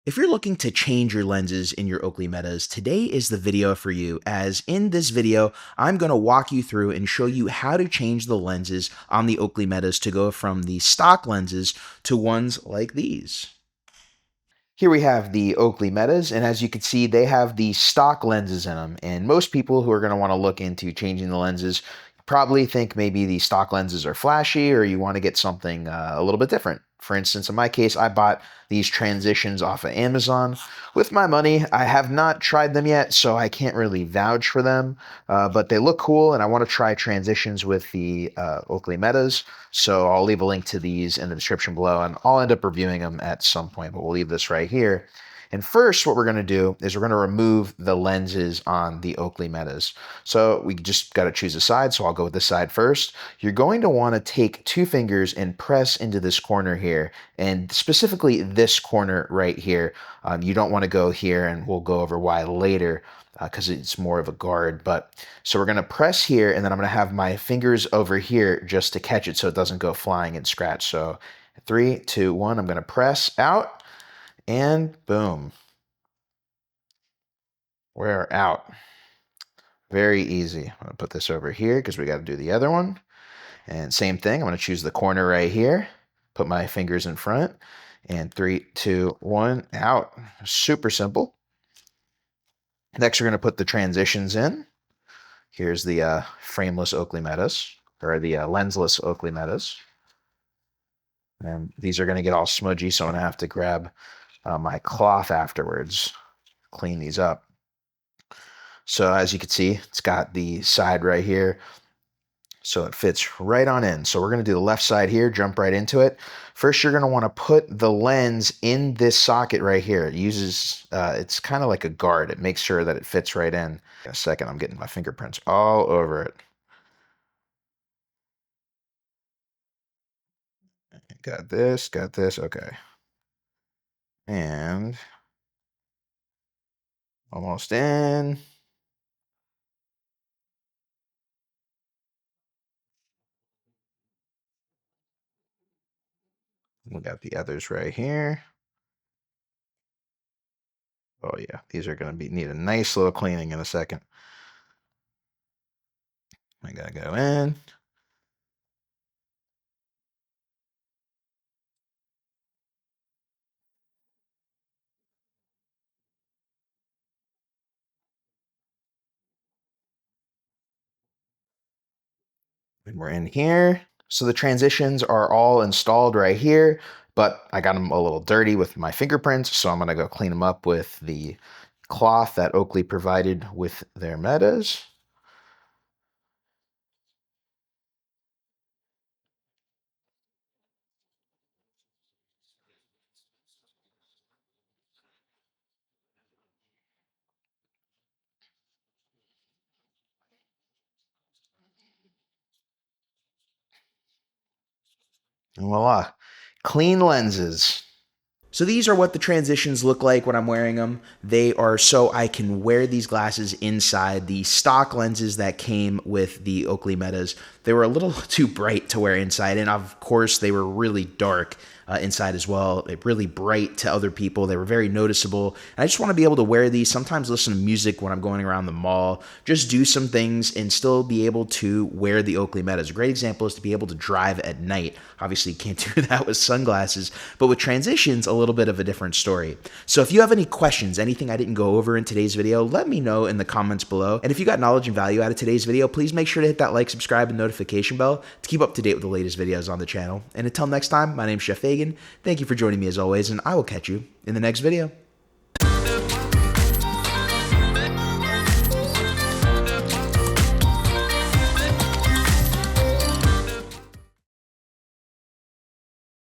If you're looking to change your lenses in your Oakley Metas, today is the video for you, as in this video, I'm going to walk you through and show you how to change the lenses on the Oakley Metas to go from the stock lenses to ones like these. Here we have the Oakley Metas, and as you can see, they have the stock lenses in them. And most people who are going to want to look into changing the lenses probably think maybe the stock lenses are flashy or you want to get something a little bit different. For instance, in my case, I bought these transitions off of Amazon with my money. I have not tried them yet, so I can't really vouch for them, but they look cool, and I want to try transitions with the Oakley Metas. So I'll leave a link to these in the description below, and I'll end up reviewing them at some point, but we'll leave this right here. And first, what we're going to do is we're going to remove the lenses on the Oakley Metas. So we just got to choose a side, so I'll go with this side first. You're going to want to take two fingers and press into this corner here, and specifically this corner right here. You don't want to go here, and we'll go over why later, because it's more of a guard. But so we're going to press here, and then I'm going to have my fingers over here just to catch it so it doesn't go flying and scratch. So 3, 2, 1, I'm going to press out. And boom, we're out. Very easy. I'm gonna put this over here because we got to do the other one. And same thing, I'm gonna choose the corner right here, put my fingers in front, and 3, 2, 1, out. Super simple. Next, we're gonna put the transitions in. Here's the frameless Oakley Metas, or the lensless Oakley Metas. And these are gonna get all smudgy, so I'm gonna have to grab my cloth afterwards, clean these up. So as you can see, it's got the side right here, so it fits right on in. So we're going to do the left side here, jump right into it. First, you're going to want to put the lens in this socket right here. It uses, it's kind of like a guard. It makes sure that it fits right in. In a second, I'm getting my fingerprints all over it. Got this, okay. And almost in. We got the others right here. Oh yeah, these are going to need a nice little cleaning in a second. I gotta go in. And we're in here. So the transitions are all installed right here, but I got them a little dirty with my fingerprints, so I'm gonna go clean them up with the cloth that Oakley provided with their Metas. And voila, clean lenses. So these are what the transitions look like when I'm wearing them. They are so I can wear these glasses inside. The stock lenses that came with the Oakley Metas, they were a little too bright to wear inside, and of course they were really dark inside as well. They're really bright to other people. They were very noticeable. And I just want to be able to wear these, sometimes listen to music when I'm going around the mall, just do some things and still be able to wear the Oakley Metas. A great example is to be able to drive at night. Obviously, you can't do that with sunglasses, but with transitions, a little bit of a different story. So if you have any questions, anything I didn't go over in today's video, let me know in the comments below. And if you got knowledge and value out of today's video, please make sure to hit that like, subscribe, and notification bell to keep up to date with the latest videos on the channel. And until next time, my name's Chef Fagien. Thank you for joining me as always, and I will catch you in the next video.